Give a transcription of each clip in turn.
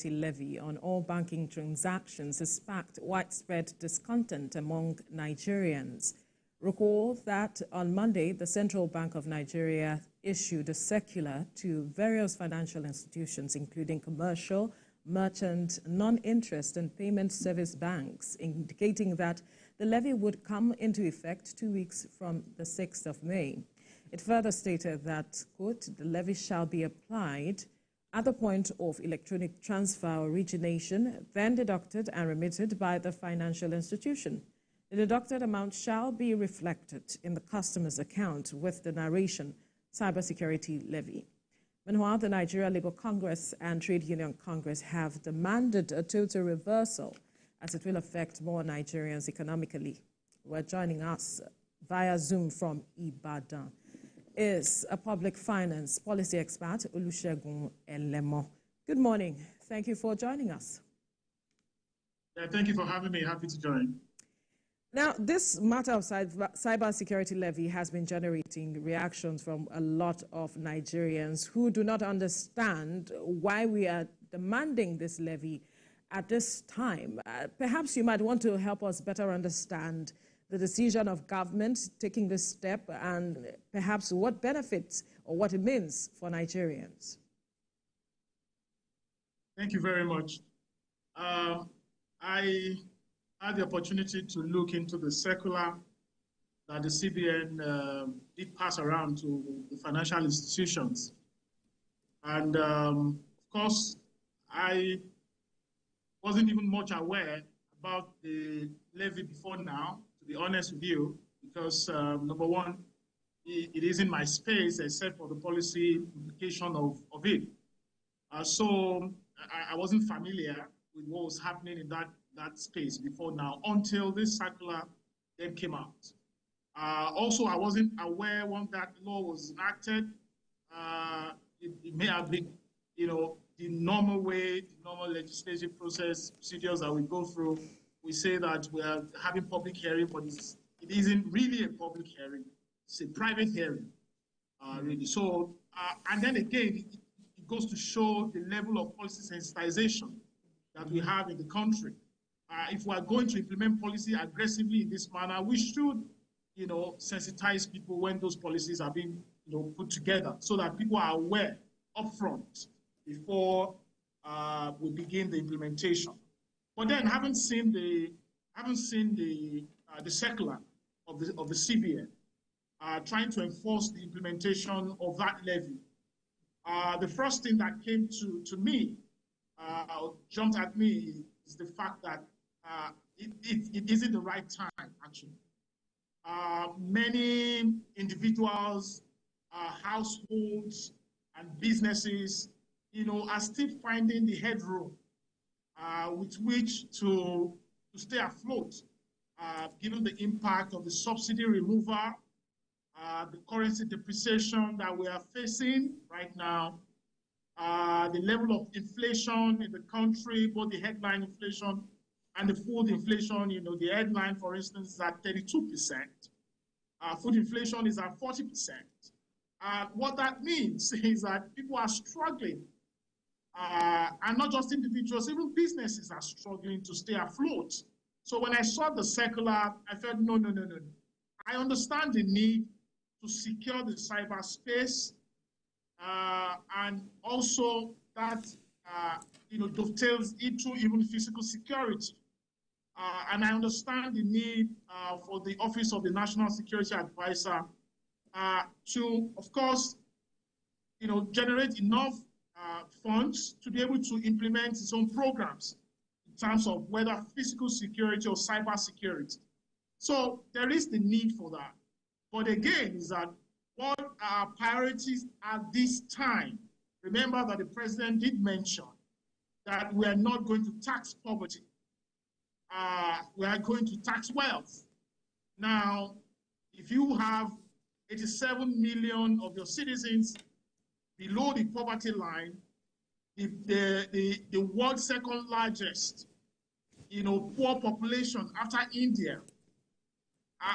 Levy on all banking transactions has sparked widespread discontent among Nigerians. Recall that on Monday, the Central Bank of Nigeria issued a circular to various financial institutions, including commercial, merchant, non-interest and payment service banks, indicating that the levy would come into effect 2 weeks from the 6th of May. It further stated that, quote, the levy shall be applied at the point of electronic transfer origination, then deducted and remitted by the financial institution. The deducted amount shall be reflected in the customer's account with the narration, Cybersecurity Levy. Meanwhile, the Nigeria Labour Congress and Trade Union Congress have demanded a total reversal as it will affect more Nigerians economically. We're joining us via Zoom from Ibadan is a public finance policy expert, Olusegun Elemo. Good morning. Thank you for joining us. Yeah, thank you for having me. Happy to join. Now, this matter of cybersecurity levy has been generating reactions from a lot of Nigerians who do not understand why we are demanding this levy at this time. Perhaps you might want to help us better understand the decision of government taking this step and perhaps what benefits or what it means for Nigerians. Thank you very much. I had the opportunity to look into the circular that the CBN did pass around to the financial institutions. And of course, I wasn't even much aware about the levy before now, to be honest with you, because number one, it isn't my space except for the policy implication of it. So I wasn't familiar with what was happening in that space before now until this circular then came out. Also, I wasn't aware when that law was enacted. It may have been, the normal way, the normal legislative process, procedures that we go through. We say that we are having public hearing, but it isn't really a public hearing. It's a private hearing, really. So, and then again, it goes to show the level of policy sensitization that we have in the country. If we are going to implement policy aggressively in this manner, we should, sensitize people when those policies are being, put together, so that people are aware upfront before we begin the implementation. But then, having seen the circular of the CBN trying to enforce the implementation of that levy, the first thing that came to me, jumped at me, is the fact that it isn't the right time, actually. Many individuals, households, and businesses, are still finding the headroom with which to stay afloat, given the impact of the subsidy removal, the currency depreciation that we are facing right now, the level of inflation in the country, both the headline inflation and the food inflation. The headline, for instance, is at 32%. Food inflation is at 40%. What that means is that people are struggling, and not just individuals, even businesses are struggling to stay afloat. So when I saw the circular, I felt, no. I understand the need to secure the cyberspace, and also that dovetails into even physical security. And I understand the need for the Office of the National Security Advisor to, of course, generate enough funds to be able to implement its own programs in terms of whether physical security or cyber security. So there is the need for that. But again, is that what our priorities at this time? Remember that the president did mention that we are not going to tax poverty. We are going to tax wealth. Now, if you have 87 million of your citizens below the poverty line, the world's second largest, poor population after India,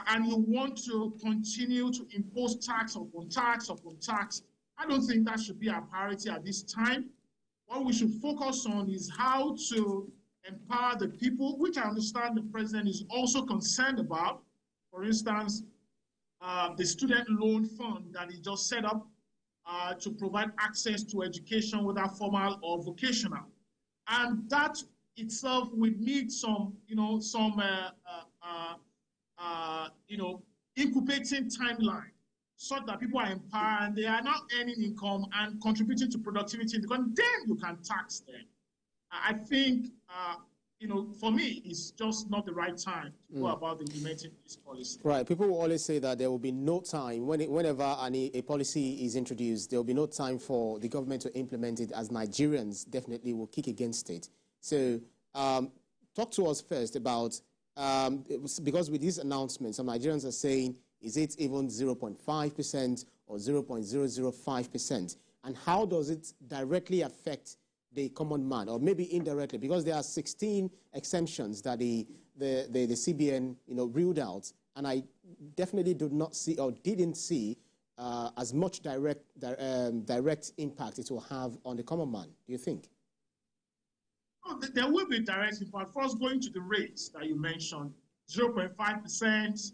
and you want to continue to impose tax upon tax upon tax, I don't think that should be our priority at this time. what we should focus on is how to empower the people, which I understand the president is also concerned about. For instance, the student loan fund that he just set up to provide access to education, whether formal or vocational. And that itself would need some, incubating timeline, so that people are empowered and they are now earning income and contributing to productivity, because then you can tax them. I think, for me, it's just not the right time to go about implementing this policy. Right. People will always say that there will be no time, whenever a policy is introduced, there will be no time for the government to implement it, as Nigerians definitely will kick against it. So talk to us first about, because with these announcements, some Nigerians are saying, is it even 0.5% or 0.005%? And how does it directly affect the common man, or maybe indirectly? Because there are 16 exemptions that the CBN ruled out, and I definitely did not see or didn't see as much direct impact it will have on the common man. Do you think? Oh, there will be direct impact. First, going to the rates that you mentioned, 0.5%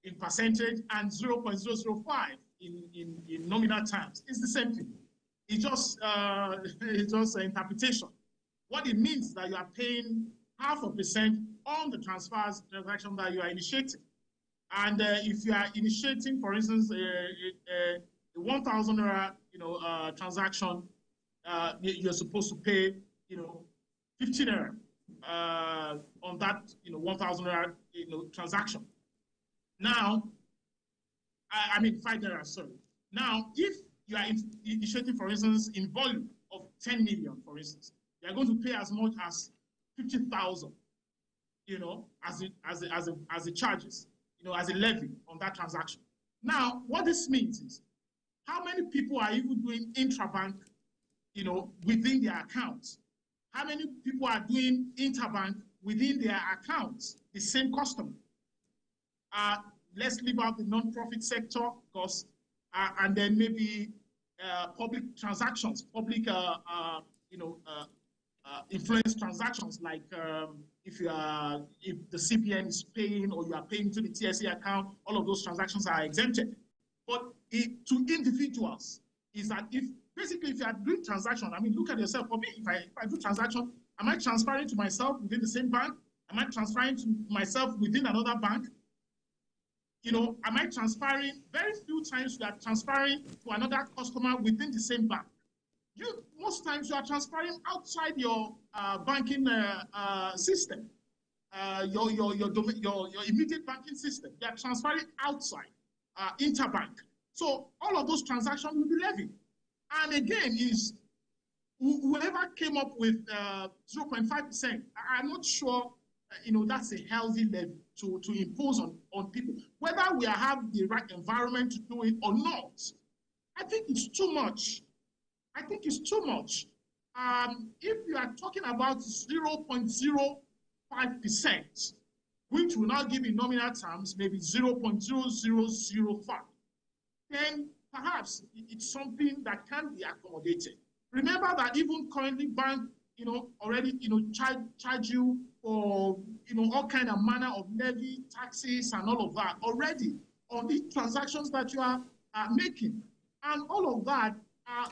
in percentage and 0.005 in nominal terms. It's the same thing. It's just an interpretation. What it means is that you are paying 0.5% on the transaction that you are initiating. And if you are initiating, for instance, a 1,000 naira transaction, you're supposed to pay 15 naira on that 1,000 naira transaction. Now, I mean 5 naira, sorry. Now, if you are initiating, for instance, in volume of 10 million, for instance, you are going to pay as much as 50,000, as the charges, as a levy on that transaction. Now, what this means is, how many people are even doing intrabank, within their accounts? How many people are doing interbank within their accounts, the same customer? Let's leave out the non-profit sector, because, and then maybe public transactions, public, influence transactions, like if the CBN is paying, or you are paying to the TSA account, all of those transactions are exempted. But to individuals, is that basically if you are doing transaction, I mean, look at yourself. For me, if I do transaction, am I transferring to myself within the same bank? Am I transferring to myself within another bank? Am I transferring? Very few times you are transferring to another customer within the same bank. Most times you are transferring outside your banking system, your immediate banking system. You are transferring outside, interbank. So all of those transactions will be levied. And again, is whoever came up with 0.5%, I'm not sure that's a healthy levy to impose on people. Whether we have the right environment to do it or not, I think it's too much. I think it's too much. If you are talking about 0.05%, which will now give in nominal terms maybe 0.0005, then perhaps it's something that can be accommodated. Remember that even currently bank, already, charge you for, all kind of manner of levy, taxes, and all of that already on the transactions that you are making. And all of that are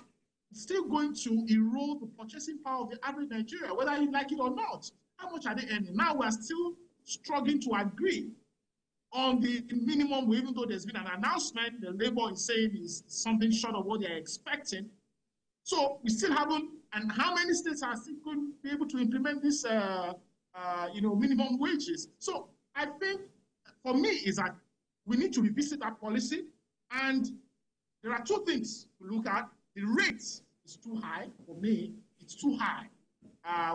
still going to erode the purchasing power of the average Nigerian, whether you like it or not. How much are they earning? Now we're still struggling to agree on the minimum wage, even though there's been an announcement, the labor is saying is something short of what they're expecting. So we still haven't, and how many states are still going to be able to implement this, minimum wages? So I think for me is that we need to revisit that policy, and there are two things to look at. The rate is too high. For me, it's too high.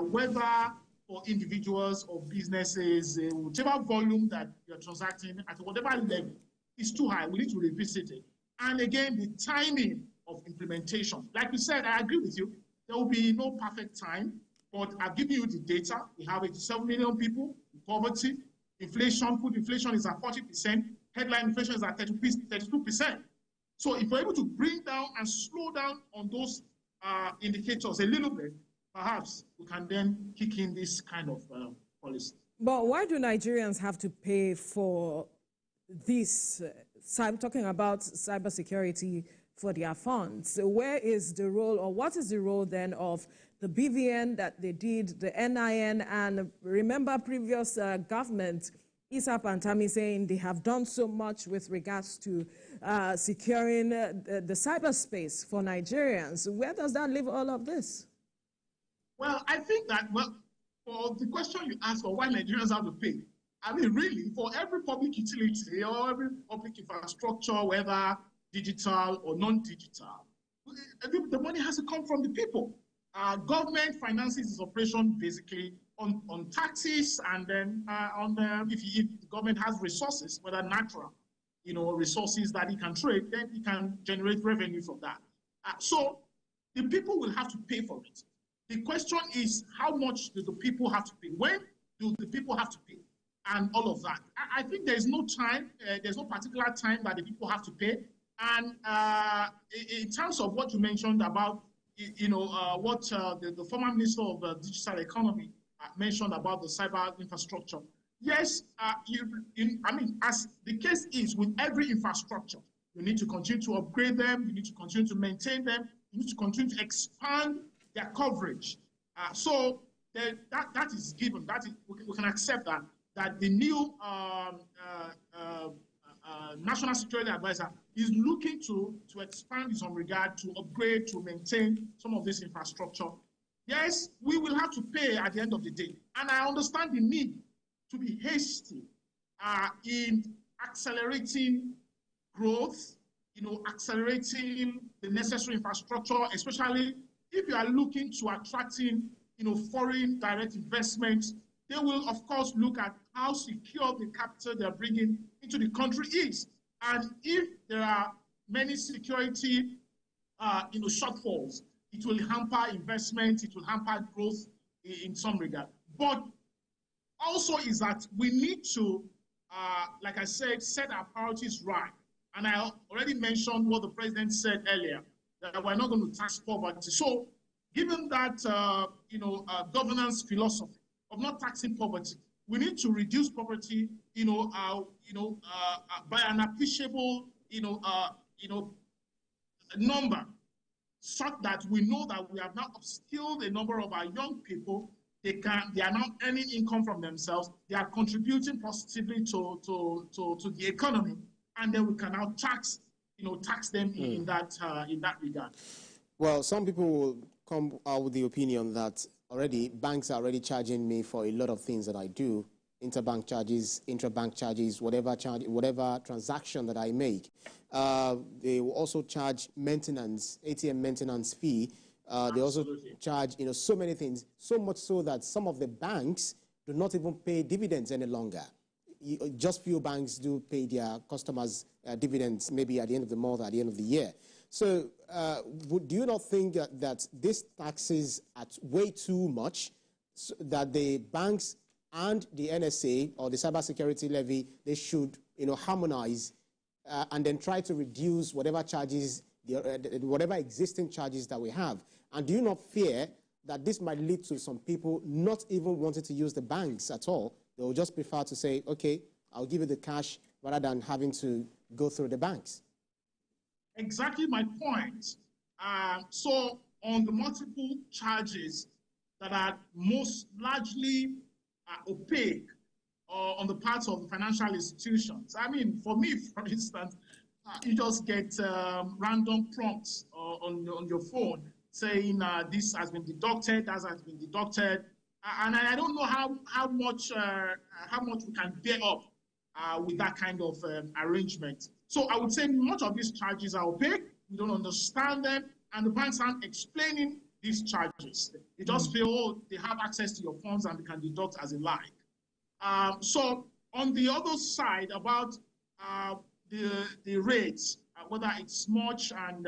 Whether for individuals or businesses, whichever volume that you're transacting at whatever level is too high, we need to revisit it. And again, the timing of implementation. Like you said, I agree with you. There will be no perfect time, but I've given you the data. We have 87 million people in poverty. Inflation, food inflation is at 40%. Headline inflation is at 32%. So if we're able to bring down and slow down on those indicators a little bit, perhaps we can then kick in this kind of policy. But why do Nigerians have to pay for this? I'm talking about cybersecurity for their funds. So where is the role, or what is the role then of the BVN that they did, the NIN, and remember previous government, ISAP and Tami, saying they have done so much with regards to securing the cyberspace for Nigerians. Where does that leave all of this? Well, I think that, well, for the question you asked for why Nigerians have to pay, I mean, really, for every public utility or every public infrastructure, whether digital or non-digital, the money has to come from the people. Government finances its operation basically on taxes, and then if the government has resources, whether natural, resources that it can trade, then it can generate revenue from that. So the people will have to pay for it. The question is, how much do the people have to pay? When do the people have to pay? And all of that. I think there's no time, there's no particular time that the people have to pay. And in terms of what you mentioned about, what the former Minister of Digital Economy mentioned about the cyber infrastructure. Yes, I mean, as the case is with every infrastructure, you need to continue to upgrade them, you need to continue to maintain them, you need to continue to expand their coverage. So that is given. That is, we can accept that the new National Security Advisor is looking to expand in some regard, to upgrade, to maintain some of this infrastructure. Yes, we will have to pay at the end of the day. And I understand the need to be hasty in accelerating growth, accelerating the necessary infrastructure, especially if you are looking to attracting, foreign direct investments. They will, of course, look at how secure the capital they're bringing into the country is. And if there are many security, shortfalls, it will hamper investment, it will hamper growth in some regard. But also is that we need to, like I said, set our priorities right. And I already mentioned what the president said earlier, that we're not going to tax poverty. So given that, governance philosophy of not taxing poverty, we need to reduce poverty, by an appreciable, number, such that we know that we have now upskilled a number of our young people. They are now earning income from themselves. They are contributing positively to the economy, and then we can now tax them in that regard. Well, some people will come out with the opinion that already banks are already charging me for a lot of things that I do, interbank charges, intrabank charges, whatever transaction that I make. They will also charge maintenance, ATM maintenance fee. They also charge, so many things, so much so that some of the banks do not even pay dividends any longer. Just few banks do pay their customers dividends, maybe at the end of the month, at the end of the year. So do you not think that these taxes are way too much, so that the banks and the NSA or the cybersecurity levy, they should harmonize and then try to reduce whatever charges, whatever existing charges that we have? And do you not fear that this might lead to some people not even wanting to use the banks at all? They will just prefer to say, okay, I'll give you the cash rather than having to go through the banks. Exactly my point. So on the multiple charges that are most largely opaque on the part of the financial institutions. I mean, for me, for instance, you just get random prompts on your phone saying this has been deducted, that has been deducted, and I don't know how much we can bear up with that kind of arrangement. So I would say much of these charges are opaque. We don't understand them, and the banks aren't explaining these charges. They just feel, oh, they have access to your funds and they can deduct as they like. So on the other side, about the rates, whether it's much, and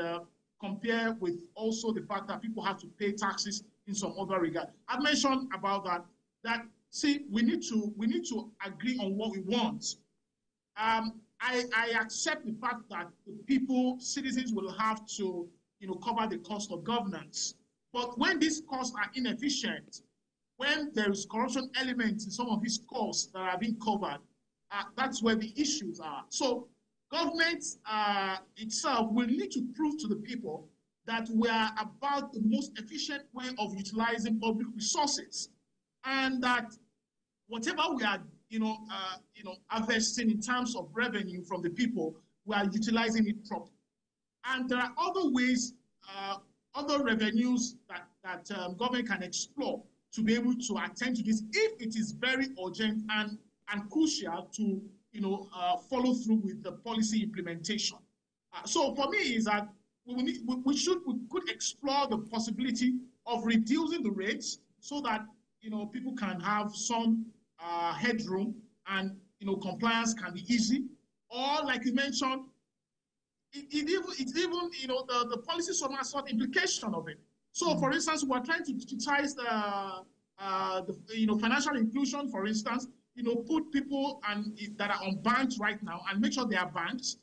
compare with also the fact that people have to pay taxes in some other regard. I've mentioned about that see, we need to agree on what we want. I accept the fact that the people, citizens, will have to cover the cost of governance. But when these costs are inefficient, when there is corruption elements in some of these costs that are being covered, that's where the issues are. So government itself will need to prove to the people that we are about the most efficient way of utilizing public resources, and that whatever we are, harvesting in terms of revenue from the people, we are utilizing it properly. And there are other ways, other revenues that government can explore to be able to attend to this if it is very urgent and crucial to, follow through with the policy implementation. So for me is that we could explore the possibility of reducing the rates so that, people can have some headroom and, compliance can be easy. Or like you mentioned, it's even the policy sort implication of it. So for instance, we're trying to digitize the financial inclusion, for instance, put people that are unbanked right now and make sure they are banked.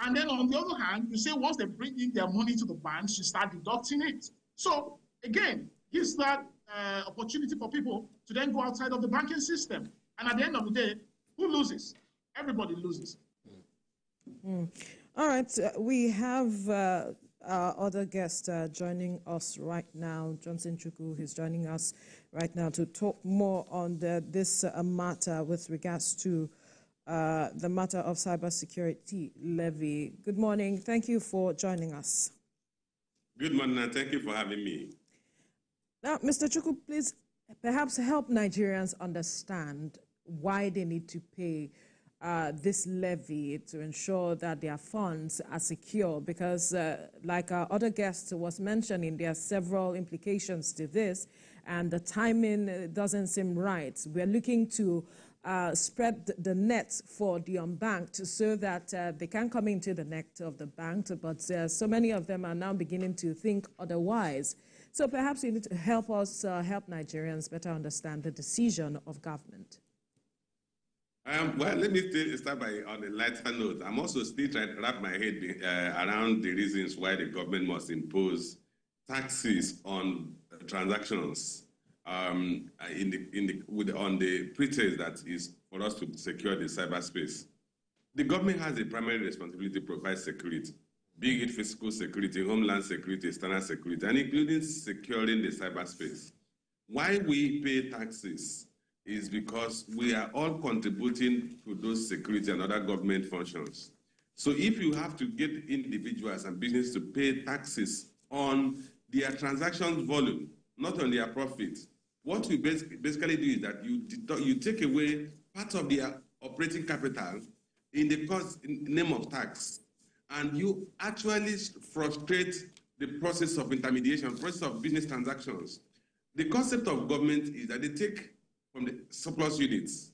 And then on the other hand, you say once they bring in their money to the banks, you start deducting it. So again, gives that opportunity for people to then go outside of the banking system. And at the end of the day, who loses? Everybody loses. All right, we have our other guest joining us right now, Johnson Chukwu. He's joining us right now to talk more on this matter with regards to the matter of cybersecurity levy. Good morning. Thank you for joining us. Good morning, and thank you for having me. Now, Mr. Chukwu, please perhaps help Nigerians understand why they need to pay this levy to ensure that their funds are secure, because like our other guest was mentioning, there are several implications to this, and the timing doesn't seem right. We're looking to spread the net for the unbanked so that they can come into the net of the banked, but so many of them are now beginning to think otherwise. So perhaps you need to help us, help Nigerians better understand the decision of government. Well, let me start on a lighter note. I'm also still trying to wrap my head around the reasons why the government must impose taxes on transactions on the pretext that is for us to secure the cyberspace. The government has a primary responsibility to provide security, be it fiscal security, homeland security, external security, and including securing the cyberspace. Why we pay taxes is because we are all contributing to those security and other government functions. So if you have to get individuals and businesses to pay taxes on their transactions volume, not on their profit, what we basically do is that you take away part of their operating capital in the name of tax, and you actually frustrate the process of intermediation, process of business transactions. The concept of government is that they take from the surplus units,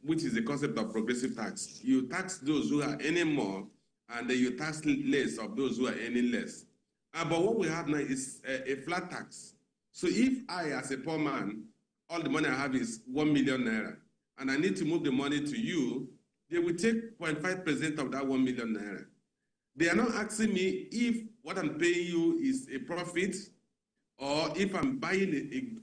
which is the concept of progressive tax. You tax those who are earning more, and then you tax less of those who are earning less. But what we have now is a flat tax. So if I, as a poor man, all the money I have is 1 million naira, and I need to move the money to you, they will take 0.5% of that 1 million naira. They are not asking me if what I'm paying you is a profit or if I'm buying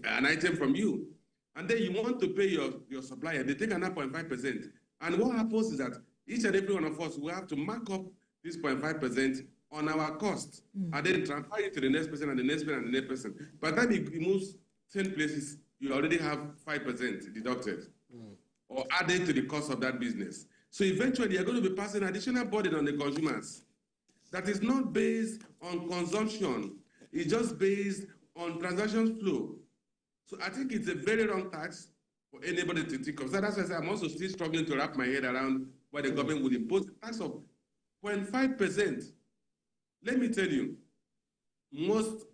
an item from you. And then you want to pay your supplier, they take another 0.5%. And what happens is that each and every one of us will have to mark up this 0.5% on our cost, and then transfer it to the next person and the next person and the next person. By the time it moves 10 places, you already have 5% deducted or added to the cost of that business. So eventually, you're going to be passing additional burden on the consumers that is not based on consumption. It's just based on transaction flow. So I think it's a very wrong tax for anybody to think of. So that's why I'm also still struggling to wrap my head around why the government would impose a tax of 0.5%. Let me tell you, most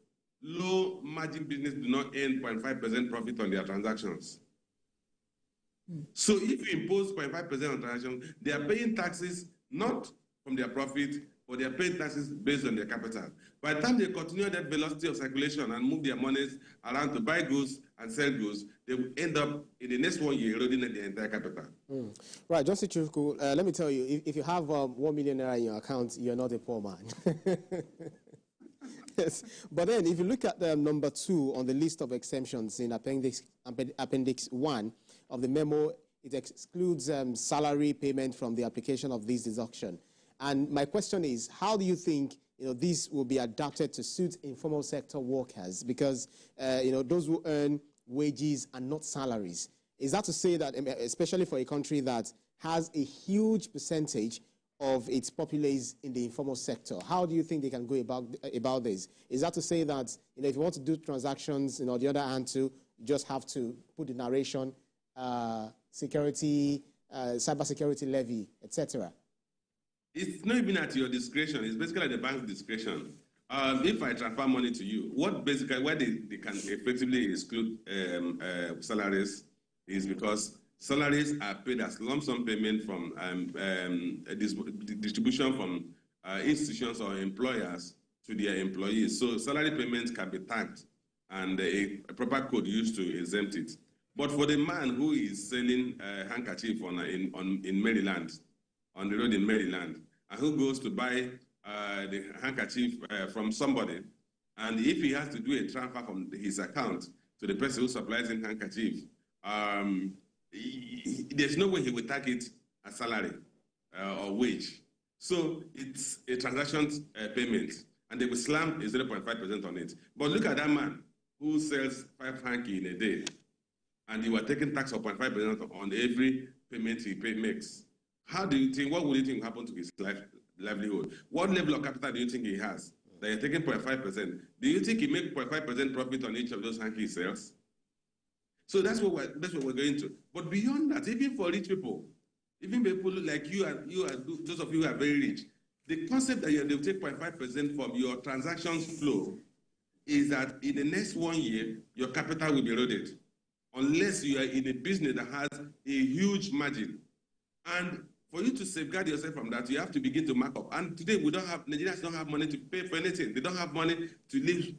low-margin businesses do not earn 0.5% profit on their transactions. So if you impose 0.5% on transactions, they are paying taxes not from their profit, but they are paying taxes based on their capital. By the time they continue that velocity of circulation and move their monies around to buy goods and sell goods, they will end up in the next 1 year eroding the entire capital. Right, Justice Chukwu, let me tell you, if you have 1 million naira in your account, you're not a poor man. Yes. But then, if you look at number 2 on the list of exemptions in Appendix 1 of the memo, it excludes salary payment from the application of this deduction. And my question is, how do you think this will be adapted to suit informal sector workers? Because those who earn wages and not salaries. Is that to say that, especially for a country that has a huge percentage of its populace in the informal sector, how do you think they can go about this? Is that to say that if you want to do transactions, the other hand too, you just have to put the narration, security, cybersecurity levy, etc.? It's not even at your discretion. It's basically at the bank's discretion. If I transfer money to you, why they can effectively exclude salaries is because salaries are paid as lump sum payment from distribution from institutions or employers to their employees. So salary payments can be taxed, and a proper code used to exempt it. But for the man who is selling handkerchief in Maryland, on the road in Maryland, and who goes to buy the handkerchief from somebody, and if he has to do a transfer from his account to the person who supplies him handkerchief, there's no way he will tag it as salary or wage. So it's a transaction payment, and they will slam a 0.5% on it. But look at that man who sells 5 hanky in a day, and you are taking tax of 0.5% on every payment he makes. How do you think, what would you think will happen to his livelihood? What level of capital do you think he has that you're taking 0.5%? Do you think he makes 0.5% profit on each of those hanky sales? So that's what we're going to. But beyond that, even for rich people, even people like you are those of you who are very rich, the concept that they'll take 0.5% from your transactions flow is that in the next 1 year, your capital will be eroded, unless you are in a business that has a huge margin. And for you to safeguard yourself from that, you have to begin to mark up. And today, Nigerians don't have money to pay for anything. They don't have money to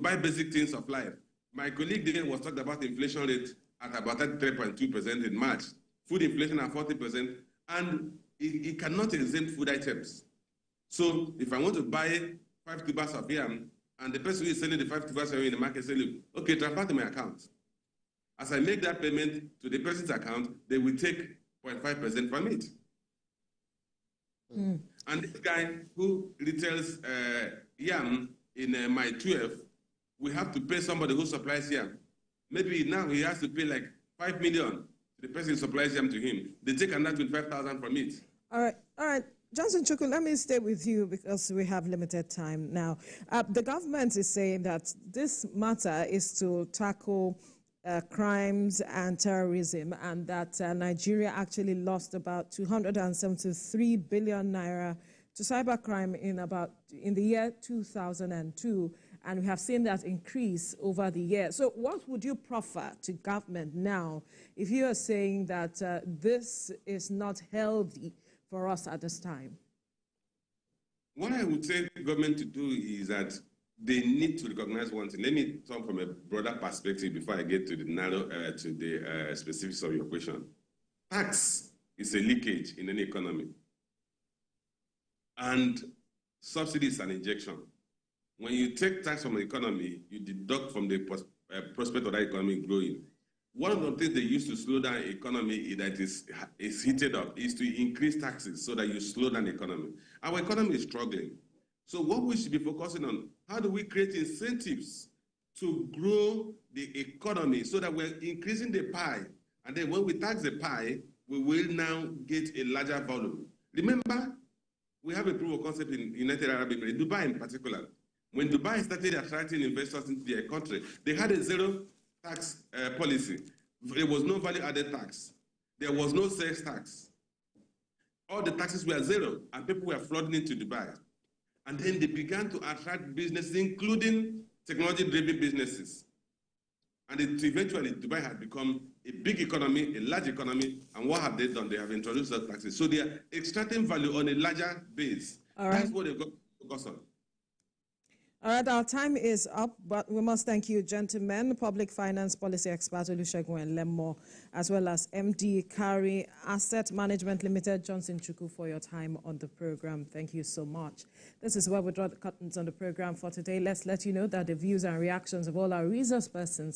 buy basic things of life. My colleague there was talking about inflation rate at about 3.2% in March, food inflation at 40%, and it cannot exempt food items. So if I want to buy 5 tubers of yam, and the person who is selling the 5 tubers of yam in the market says, okay, transfer to my account. As I make that payment to the person's account, they will take 0.5% from it. And this guy who retails yam in my 12, we have to pay somebody who supplies yam. Maybe now he has to pay like 5 million to the person who supplies yam to him. They take another 25,000 from it. All right. Johnson Chukwu, let me stay with you because we have limited time now. The government is saying that this matter is to tackle crimes and terrorism, and that Nigeria actually lost about 273 billion naira to cybercrime in the year 2002, and we have seen that increase over the years. So what would you proffer to government now if you are saying that this is not healthy for us at this time? What I would say the government to do is that they need to recognize one thing. Let me talk from a broader perspective before I get to the narrow, to the specifics of your question. Tax is a leakage in any economy, and subsidy is an injection. When you take tax from the economy, you deduct from the prospect of that economy growing. One of the things they use to slow down the economy that is heated up is to increase taxes so that you slow down the economy. Our economy is struggling. So what we should be focusing on, how do we create incentives to grow the economy so that we're increasing the pie? And then when we tax the pie, we will now get a larger volume. Remember, we have a proof of concept in United Arab Emirates, Dubai in particular. When Dubai started attracting investors into their country, they had a zero tax policy. There was no value-added tax. There was no sales tax. All the taxes were zero, and people were flooding into Dubai. And then they began to attract businesses, including technology-driven businesses. And eventually, Dubai had become a big economy, a large economy. And what have they done? They have introduced those taxes. So they are extracting value on a larger base. All right. That's what they've got to focus on. All right, our time is up, but we must thank you, gentlemen, Public Finance Policy Expert Olusegun Lemmo, as well as MD Carry Asset Management Limited, Johnson Chukwu, for your time on the program. Thank you so much. This is where we draw the curtains on the program for today. Let's let you know that the views and reactions of all our resource persons